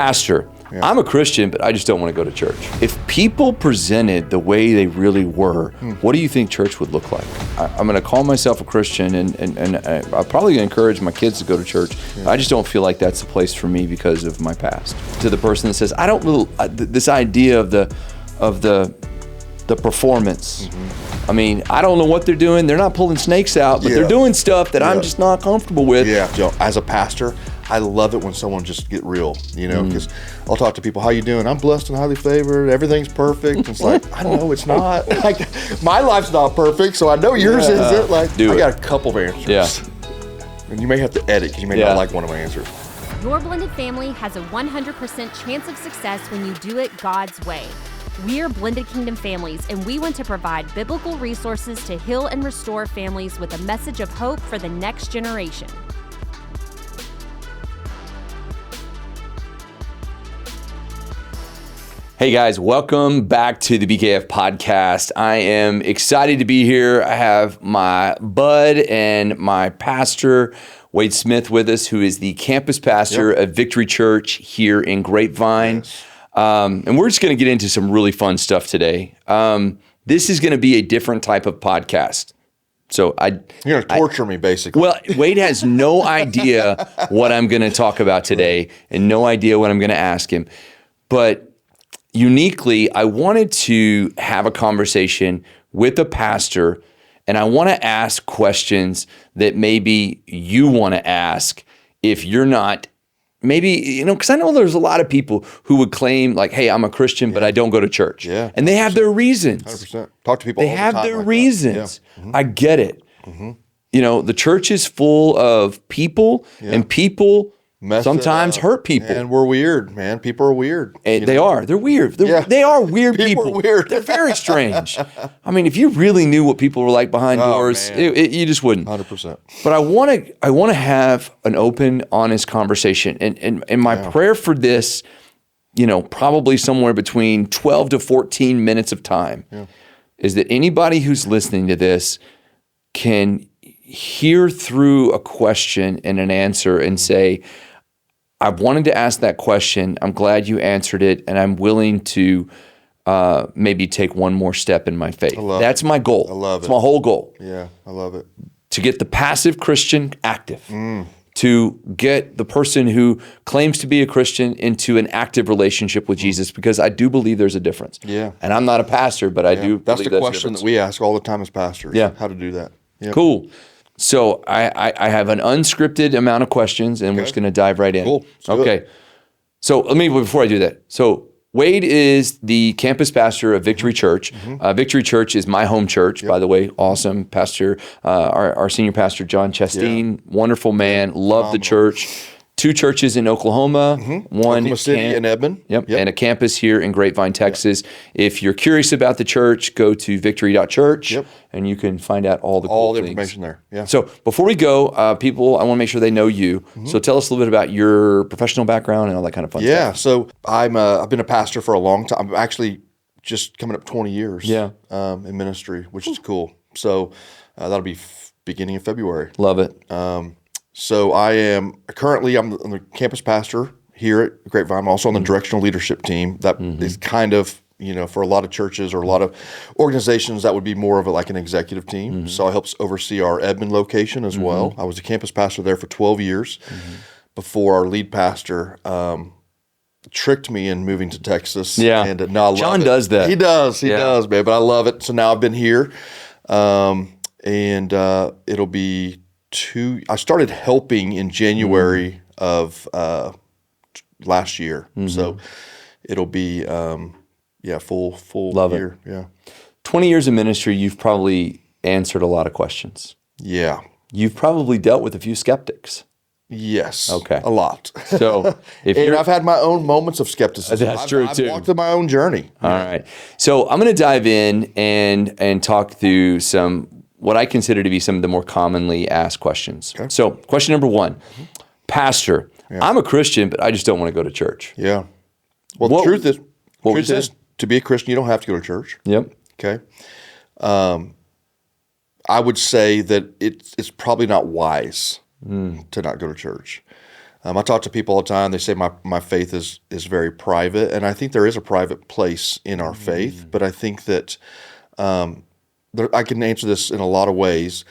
Pastor, I'm a Christian, but I just don't want to go to church. If people presented the way they really were, what do you think church would look like? I'm going to call myself a Christian, and I'm probably going to encourage my kids to go to church. I just don't feel like that's the place for me because of my past. To the person that says, I don't really, this idea of the performance. I mean, I don't know what they're doing. They're not pulling snakes out, but they're doing stuff that I'm just not comfortable with. Yeah, Joe, as a pastor, I love it when someone just get real, because I'll talk to people, how you doing? I'm blessed and highly favored. Everything's perfect. It's like, I know it's not. Like, my life's not perfect, so I know yours isn't. Like, I got a couple of answers. Yeah. And you may have to edit because you may not like one of my answers. Your blended family has a 100% chance of success when you do it God's way. We're Blended Kingdom Families, and we want to provide biblical resources to heal and restore families with a message of hope for the next generation. Hey guys, welcome back to the BKF podcast. I am excited to be here. I have my bud and my pastor, Wade Smith, with us, who is the campus pastor of Victory Church here in Grapevine. Yes. And we're just going to get into some really fun stuff today. This is going to be a different type of podcast. So you're going to torture me, basically. Well, Wade has no idea what I'm going to talk about today and no idea what I'm going to ask him. But uniquely, I wanted to have a conversation with a pastor, and I want to ask questions that maybe you want to ask if you're not, maybe, because I know there's a lot of people who would claim like, hey, I'm a Christian, but I don't go to church. Yeah. And they have their reasons. 100%. Talk to people all the time. They have their like reasons. Yeah. I get it. The church is full of people, and people sometimes hurt people. And we're weird, man. People are weird. And they are. They're weird. They are weird people. People are weird. They're very strange. I mean, if you really knew what people were like behind doors, you just wouldn't. 100%. But I want to have an open, honest conversation. And my prayer for this, probably somewhere between 12 to 14 minutes of time, is that anybody who's listening to this can hear through a question and an answer and say, I wanted to ask that question. I'm glad you answered it, and I'm willing to maybe take one more step in my faith. That's my goal. I love it. It's my whole goal. Yeah, I love it. To get the passive Christian active, to get the person who claims to be a Christian into an active relationship with Jesus, because I do believe there's a difference. Yeah. And I'm not a pastor, but I do That's believe the question that we ask all the time as pastors. Yeah. How to do that. Yep. Cool. So I have an unscripted amount of questions, and we're just going to dive right in. Cool. Okay. So before I do that, so Wade is the campus pastor of Victory Church. Victory Church is my home church, by the way. Awesome pastor, our senior pastor, John Chasteen, wonderful man, love the church. 2 churches in Oklahoma, one Oklahoma City and Edmond. And a campus here in Grapevine, Texas. If you're curious about the church, go to victory.church and you can find out all the cool things. Information there. Yeah. So before we go, people, I want to make sure they know you. So tell us a little bit about your professional background and all that kind of fun stuff. Yeah. So I've been a pastor for a long time. I'm actually just coming up 20 years in ministry, which is cool. So that'll be beginning of February. Love it. So I'm the campus pastor here at Grapevine. I'm also on the directional leadership team. That is kind of, for a lot of churches or a lot of organizations, that would be more of like an executive team. So I help oversee our Edmond location as well. I was a campus pastor there for 12 years before our lead pastor tricked me in moving to Texas. Yeah. And now I love John it. does that. He does, man. But I love it. So now I've been here, and it'll be I started helping in January of last year. So it'll be full Love year. It. Yeah. 20 years of ministry, you've probably answered a lot of questions. Yeah. You've probably dealt with a few skeptics. Yes. Okay. A lot. So and I've had my own moments of skepticism. That's true too. I've walked through my own journey. All right. So I'm going to dive in and talk through what I consider to be some of the more commonly asked questions. Okay. So question number 1, Pastor, I'm a Christian, but I just don't want to go to church. Yeah. Well, the truth is, to be a Christian, you don't have to go to church. Yep. Okay. I would say that it's probably not wise to not go to church. I talk to people all the time. They say my faith is very private, and I think there is a private place in our faith. But I think that I can answer this in a lot of ways.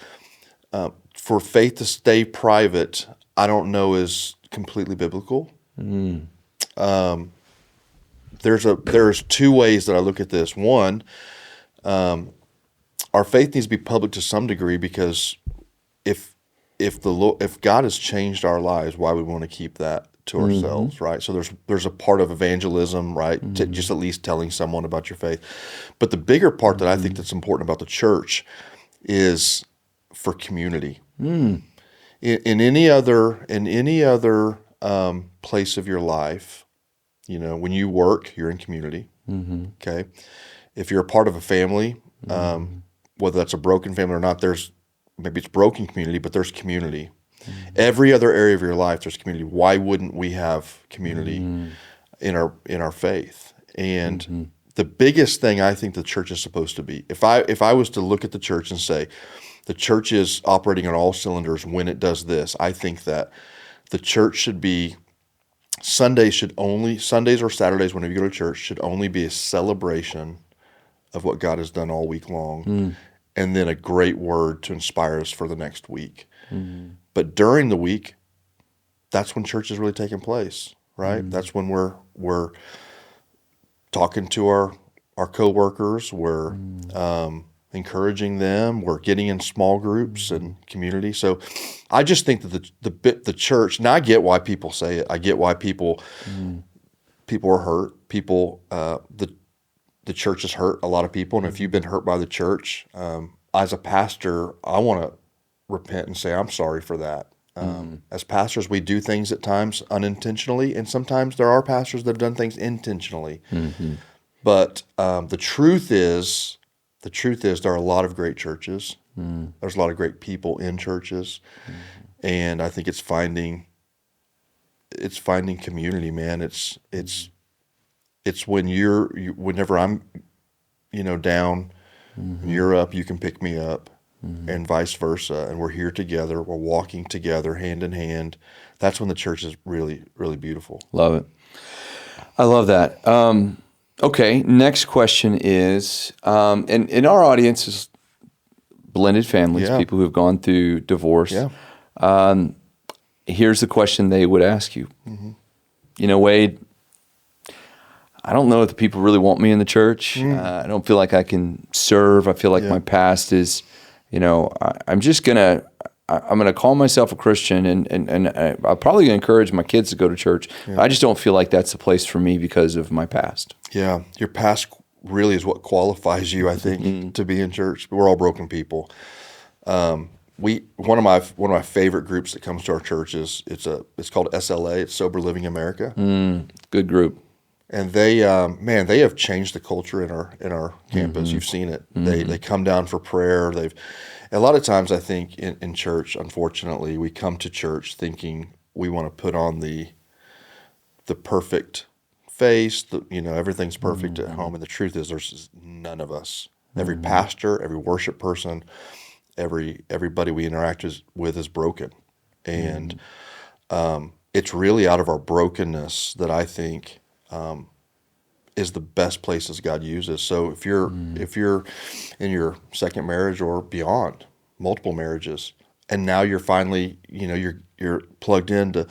For faith to stay private, I don't know is completely biblical. There's two ways that I look at this. One, our faith needs to be public to some degree, because if God has changed our lives, why would we want to keep that to ourselves, right? So there's a part of evangelism, right? To just at least telling someone about your faith. But the bigger part that I think that's important about the church is for community. In any other place of your life, when you work, you're in community. Okay, if you're a part of a family, whether that's a broken family or not, maybe it's broken community, but there's community. Every other area of your life, there's community. Why wouldn't we have community in our faith? And the biggest thing I think the church is supposed to be, if I was to look at the church and say, the church is operating on all cylinders when it does this, I think that the church should be, Sundays or Saturdays whenever you go to church should only be a celebration of what God has done all week long, and then a great word to inspire us for the next week. But during the week, that's when church is really taking place, right? That's when we're talking to our coworkers, we're encouraging them, we're getting in small groups and community. So I just think that the church, and I get why people say it. I get why people are hurt. The church has hurt a lot of people, and if you've been hurt by the church, as a pastor, I want to repent and say I'm sorry for that. As pastors, we do things at times unintentionally, and sometimes there are pastors that have done things intentionally. But the truth is there are a lot of great churches. There's a lot of great people in churches, and I think it's finding community, man. It's when whenever I'm, down, you're up, you can pick me up, and vice versa. And we're here together. We're walking together, hand in hand. That's when the church is really, really beautiful. Love it. I love that. Okay, next question is, and in our audience is blended families, people who have gone through divorce. Here's the question they would ask you. Wade, I don't know if the people really want me in the church. I don't feel like I can serve. I feel like my past is, I'm going to call myself a Christian, and I'm probably going to encourage my kids to go to church. I just don't feel like that's the place for me because of my past. Yeah, your past really is what qualifies you, I think, to be in church. We're all broken people. One of my favorite groups that comes to our church it's called SLA. It's Sober Living America. Good group. And they have changed the culture in our campus. You've seen it. They come down for prayer. A lot of times I think in church, unfortunately, we come to church thinking we want to put on the perfect face, everything's perfect at home, and the truth is there's none of us. Every pastor, every worship person, everybody we interact with is broken. And it's really out of our brokenness that I think is the best places God uses. So if you're in your second marriage or beyond, multiple marriages, and now you're finally, you're plugged into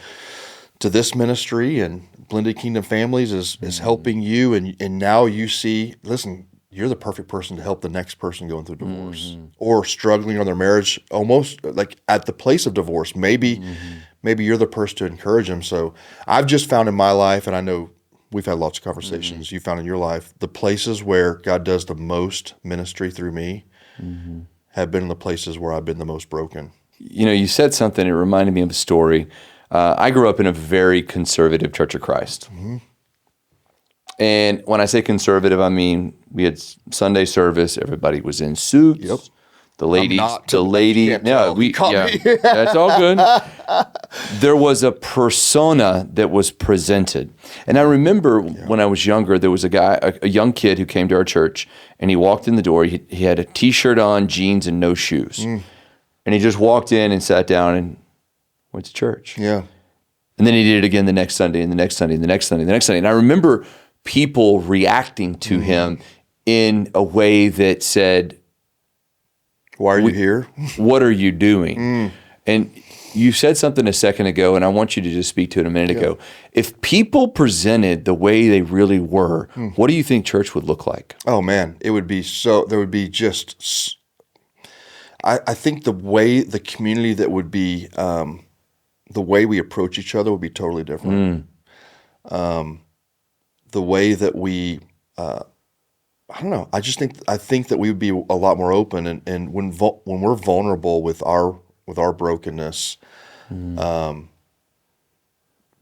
this ministry, and Blended Kingdom Families is helping you, and now you see, listen, you're the perfect person to help the next person going through divorce or struggling on their marriage, almost like at the place of divorce. Maybe you're the person to encourage them. So I've just found in my life, and I know we've had lots of conversations, you found in your life, the places where God does the most ministry through me have been the places where I've been the most broken. You said something, it reminded me of a story. I grew up in a very conservative Church of Christ. And when I say conservative, I mean we had Sunday service, everybody was in suits. Yep. The lady, that's all good. There was a persona that was presented. And I remember when I was younger, there was a young kid who came to our church, and he walked in the door. He had a T-shirt on, jeans, and no shoes. And he just walked in and sat down and went to church. Yeah. And then he did it again the next Sunday, and the next Sunday, and the next Sunday, and the next Sunday. And I remember people reacting to him in a way that said, why are you here? What are you doing? And you said something a second ago, and I want you to just speak to it a minute ago. If people presented the way they really were, what do you think church would look like? Oh man, it would be there would be just, I think the community that would be, the way we approach each other would be totally different. The way that we, I don't know. I think that we would be a lot more open, and when we're vulnerable with our brokenness,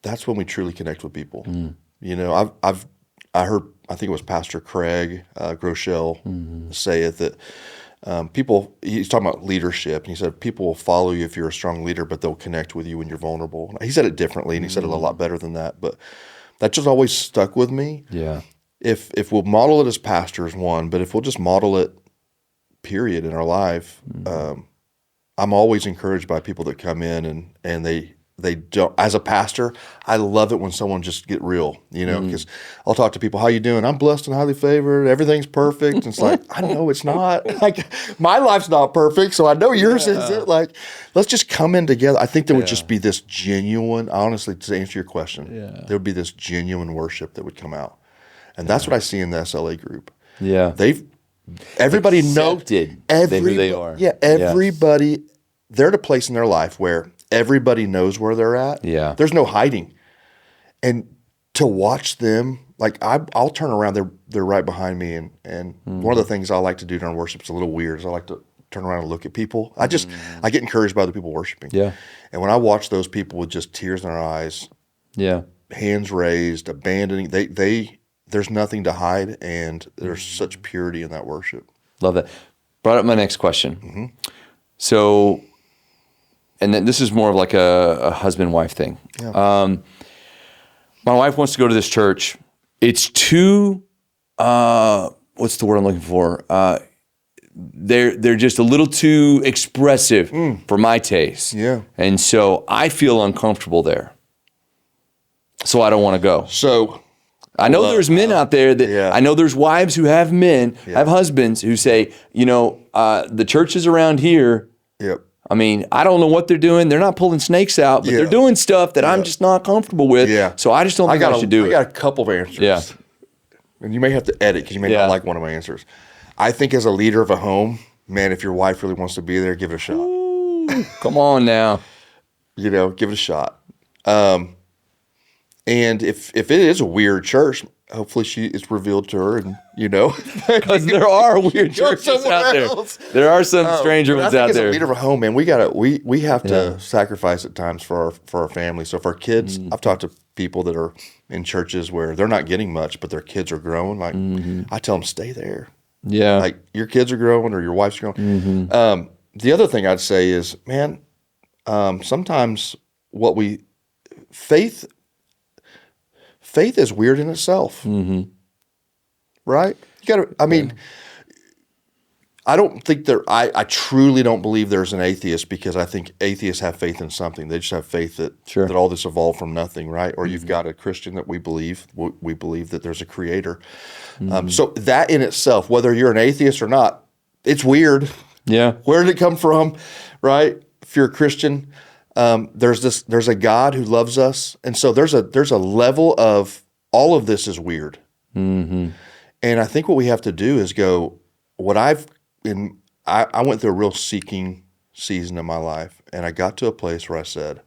that's when we truly connect with people. You know, I heard, I think it was Pastor Craig Groeschel say it, that people, he's talking about leadership, and he said people will follow you if you're a strong leader, but they'll connect with you when you're vulnerable. He said it differently, and he said it a lot better than that, but that just always stuck with me. Yeah. If we'll model it as pastors, one, but if we'll just model it, period, in our life, I'm always encouraged by people that come in and they don't. As a pastor, I love it when someone just get real, you know, because I'll talk to people, how you doing? I'm blessed and highly favored. Everything's perfect. And it's like, I know it's not. Like, my life's not perfect, so I know yours isn't. Like, let's just come in together. I think there would just be this genuine, honestly, to answer your question, there would be this genuine worship that would come out. And that's what I see in the SLA group. Yeah. Everybody knows who they are. Yeah, everybody, they're at a place in their life where everybody knows where they're at. Yeah. There's no hiding. And to watch them, like I'll turn around, they're right behind me, and one of the things I like to do during worship is a little weird, is I like to turn around and look at people. I get encouraged by the people worshiping. Yeah. And when I watch those people with just tears in their eyes, hands raised, abandoning, there's nothing to hide, and there's such purity in that worship. Love that. Brought up my next question. So, and then this is more of like a husband-wife thing. Yeah. My wife wants to go to this church. It's too, what's the word I'm looking for? They're just a little too expressive for my taste. Yeah. And so I feel uncomfortable there. So I don't want to go. So I know there's men out there that I know there's wives who have men, have husbands who say, you know, the churches around here, I mean, I don't know what they're doing. They're not pulling snakes out, but they're doing stuff that I'm just not comfortable with. Yeah. So I just don't think I should do it. I got a couple of answers. Yeah. And you may have to edit because you may not like one of my answers. I think as a leader of a home, man, if your wife really wants to be there, give it a shot. Ooh, come on now. You know, give it a shot. And if it is a weird church, hopefully it's revealed to her, and you know, because there are weird churches out there. There are some stranger ones out there. As a leader of a home, man, we have to sacrifice at times for our family. So for our kids, I've talked to people that are in churches where they're not getting much, but their kids are growing. Like I tell them, stay there. Yeah, like your kids are growing or your wife's growing. The other thing I'd say is, man, sometimes faith is weird in itself, right? You got to. I mean, I don't think I truly don't believe there's an atheist, because I think atheists have faith in something. They just have faith that that all this evolved from nothing, right? Or you've got a Christian that we believe that there's a creator. So that in itself, whether you're an atheist or not, it's weird. Yeah. Where did it come from, right? If you're a Christian. There's a God who loves us, and so there's a level of all of this is weird, and I think what we have to do is go. I went through a real seeking season in my life, and I got to a place where I said,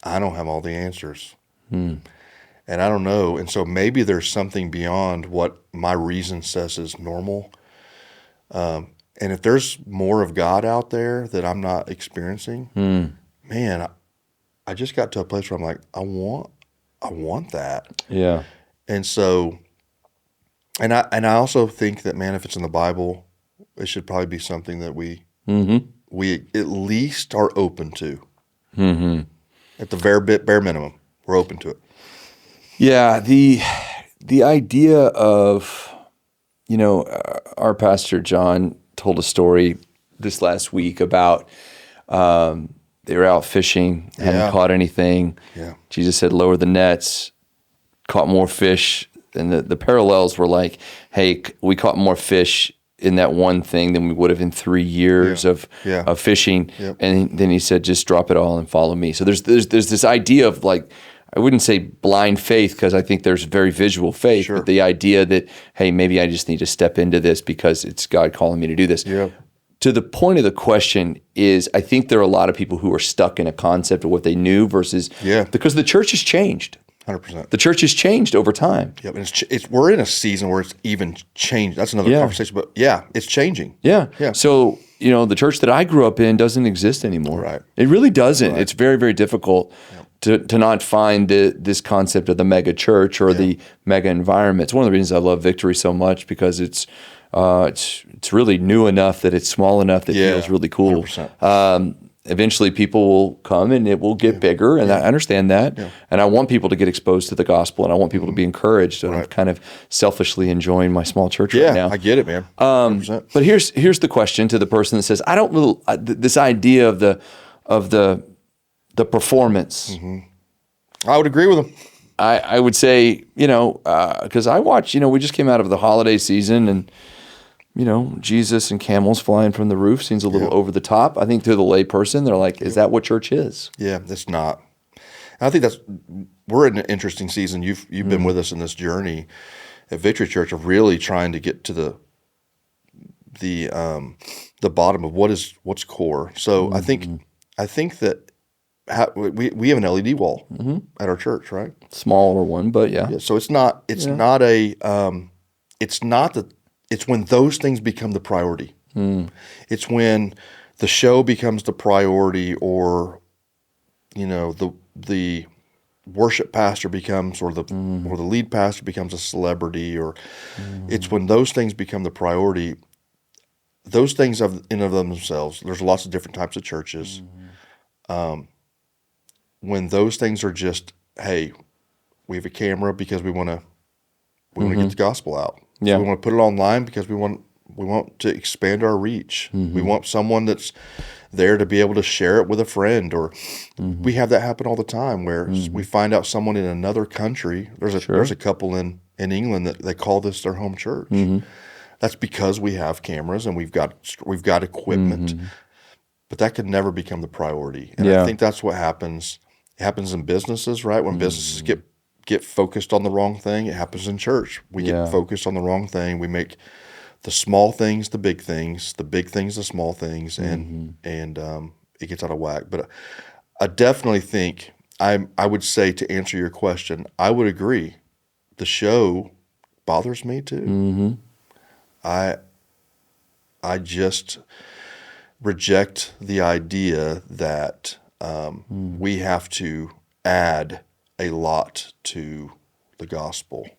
I don't have all the answers, and I don't know, and so maybe there's something beyond what my reason says is normal, and if there's more of God out there that I'm not experiencing. Man, I just got to a place where I'm like, I want that. Yeah. And so, and I also think that, man, if it's in the Bible, it should probably be something that we at least are open to. At the bare minimum, we're open to it. Yeah. The idea of, you know, our pastor John told a story this last week about they were out fishing, hadn't caught anything. Yeah. Jesus said, lower the nets, caught more fish. And the parallels were like, hey, we caught more fish in that one thing than we would have in 3 years of fishing. Yep. And then he said, just drop it all and follow me. So there's this idea of like, I wouldn't say blind faith, because I think there's very visual faith, but the idea that, hey, maybe I just need to step into this because it's God calling me to do this. Yeah. To the point of the question is, I think there are a lot of people who are stuck in a concept of what they knew versus, because the church has changed. 100%. The church has changed over time. Yep, and we're in a season where it's even changed. That's another conversation, but it's changing. Yeah. Yeah. So, the church that I grew up in doesn't exist anymore. Right. It really doesn't. Right. It's very, very difficult to not find this concept of the mega church or the mega environment. It's one of the reasons I love Victory so much, because it's really new enough that it's small enough that it feels really cool. 100%. Eventually people will come and it will get bigger, and I understand that. Yeah. And I want people to get exposed to the gospel, and I want people to be encouraged. And I'm kind of selfishly enjoying my small church right now. I get it, man. But here's the question to the person that says, I don't really, this idea of the performance. Mm-hmm. I would agree with them. I would say, because I watch, we just came out of the holiday season, and Jesus and camels flying from the roof seems a little over the top. I think to the lay person, they're like, is that what church is? Yeah, it's not. I think we're in an interesting season. You've been with us in this journey at Victory Church of really trying to get to the bottom of what's core. So I think that we have an LED wall at our church, right? Smaller one, but yeah. So it's not it's when those things become the priority. It's when the show becomes the priority, or the worship pastor becomes, or the lead pastor becomes a celebrity, or it's when those things become the priority. Those things in of themselves, there's lots of different types of churches. When those things are just, hey, we have a camera because we want to get the gospel out. Yeah. So we want to put it online because we want to expand our reach. We want someone that's there to be able to share it with a friend, or we have that happen all the time where we find out someone in another country. There's a couple in England that they call this their home church. That's because we have cameras and we've got equipment, but that could never become the priority. And I think that's what happens. It happens in businesses, right? When businesses get focused on the wrong thing, it happens in church. We get focused on the wrong thing. We make the small things the big things the small things, and it gets out of whack. But I definitely think I would say, to answer your question, I would agree. The show bothers me too. I just reject the idea that we have to add a lot to the gospel.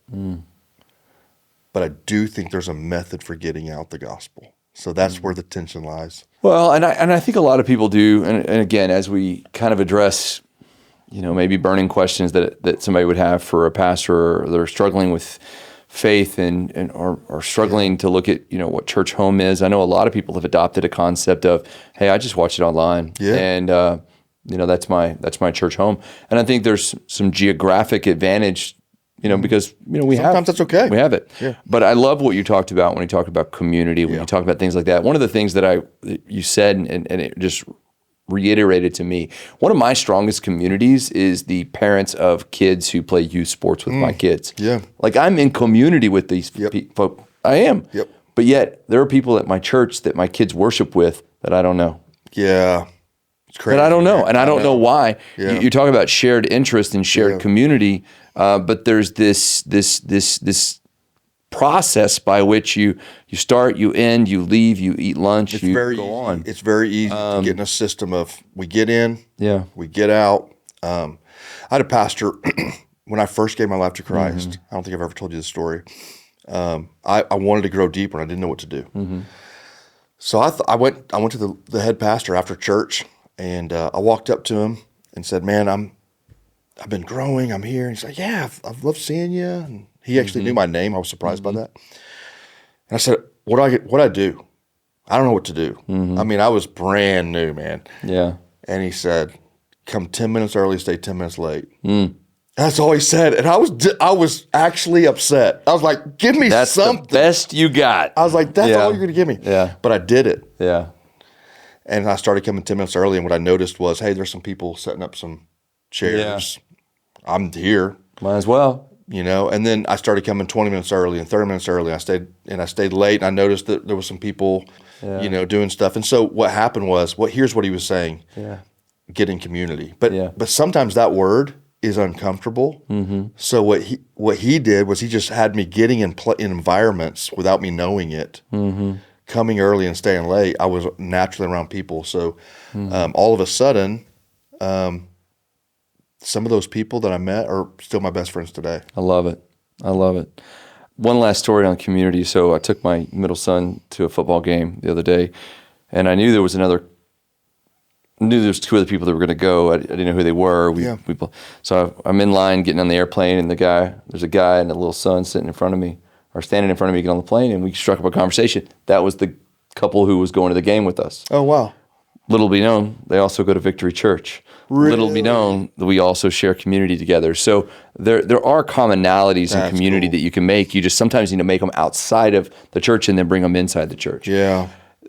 But I do think there's a method for getting out the gospel. So that's where the tension lies. Well, and I think a lot of people do, and again, as we kind of address, maybe burning questions that somebody would have for a pastor, or they're struggling with faith and or struggling to look at what church home is. I know a lot of people have adopted a concept of, hey, I just watch it online, and that's my church home. And I think there's some geographic advantage, because sometimes that's okay. We have it. Yeah. But I love what you talked about when you talked about community, when you talk about things like that. One of the things that you said, and it just reiterated to me, one of my strongest communities is the parents of kids who play youth sports with my kids. Yeah. Like, I'm in community with these folk. I am. Yep. But yet there are people at my church that my kids worship with that I don't know. Yeah. It's crazy. But I don't know. And I don't know why. Yeah. You talk about shared interest and shared community, but there's this process by which you start, you end, you leave, you eat lunch, go on. It's very easy to get in a system of, we get in, we get out. I had a pastor when I first gave my life to Christ. I don't think I've ever told you this story. I wanted to grow deeper, and I didn't know what to do. So I went to the head pastor after church, and I walked up to him and said, "Man, I've been growing. I'm here." And he's like, "Yeah, I've loved seeing you." And he actually knew my name. I was surprised by that. And I said, "What do I do? I don't know what to do." I mean, I was brand new, man. Yeah. And he said, come 10 minutes early, stay 10 minutes late. That's all he said. And I was actually upset. I was like, give me something. That's the best you got. I was like, that's all you're going to give me. Yeah. But I did it. Yeah. And I started coming 10 minutes early. And what I noticed was, hey, there's some people setting up some chairs. Yeah. I'm here. Might as well. You know, and then I started coming 20 minutes early and 30 minutes early. I stayed late. And I noticed that there was some people, you know, doing stuff. And so what happened was, here's what he was saying. Yeah. Get in community. But sometimes that word is uncomfortable. So what he did was he just had me getting in environments without me knowing it. Coming early and staying late, I was naturally around people. So all of a sudden, some of those people that I met are still my best friends today. I love it. One last story on community. So I took my middle son to a football game the other day, and I knew there was two other people that were going to go. I didn't know who they were. So I'm in line getting on the airplane, and there's a guy and a little son standing in front of me getting on the plane, and we struck up a conversation. That was the couple who was going to the game with us. Oh, wow. Little be known, they also go to Victory Church. Really? Little be known that we also share community together. So there are commonalities in community that you can make. You just sometimes need to make them outside of the church and then bring them inside the church. Yeah.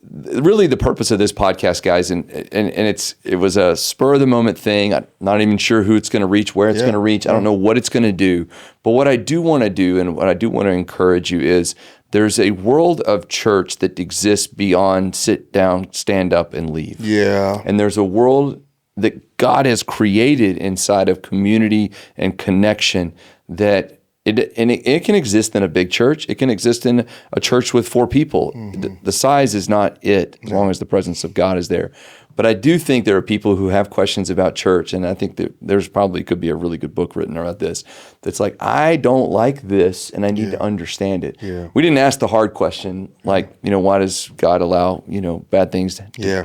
Really, the purpose of this podcast, guys, and it was a spur of the moment thing. I'm not even sure who it's going to reach, where it's going to reach. I don't know what it's going to do. But what I do want to do, and what I do want to encourage you is, there's a world of church that exists beyond sit down, stand up, and leave. Yeah. And there's a world that God has created inside of community and connection that it can exist in a big church. It can exist in a church with 4 people. The size is not it, as long as the presence of God is there. But I do think there are people who have questions about church, and I think that there's probably could be a really good book written about this. That's like, I don't like this, and I need to understand it. Yeah. We didn't ask the hard question, like, why does God allow bad things to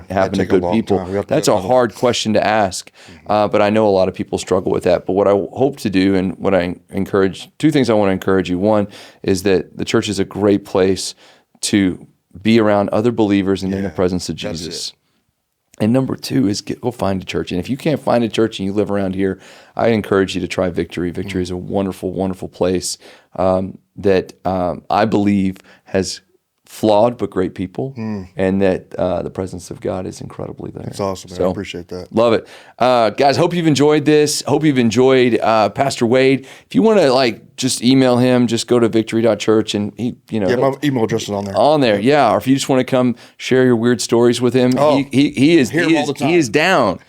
happen to good people? That's a hard question to ask, but I know a lot of people struggle with that. But what I hope to do, and what I encourage, 2 things I want to encourage you. One is that the church is a great place to be around other believers and in the presence of Jesus. And number 2 is go find a church. And if you can't find a church and you live around here, I encourage you to try Victory. Victory is a wonderful, wonderful place that I believe has flawed but great people, and that the presence of God is incredibly there. That's awesome, man. So, I appreciate that. Love it. Guys, hope you've enjoyed this. Hope you've enjoyed Pastor Wade. If you want to just email him, just go to victory.church, and he, my email address is on there. On there, yeah. Or if you just want to come share your weird stories with him, he is down.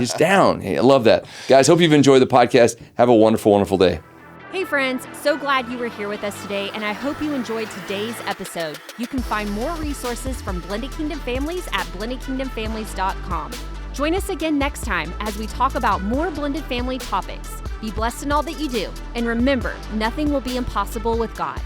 He's down. Hey, I love that. Guys, hope you've enjoyed the podcast. Have a wonderful, wonderful day. Hey friends, so glad you were here with us today, and I hope you enjoyed today's episode. You can find more resources from Blended Kingdom Families at blendedkingdomfamilies.com. Join us again next time as we talk about more blended family topics. Be blessed in all that you do, and remember, nothing will be impossible with God.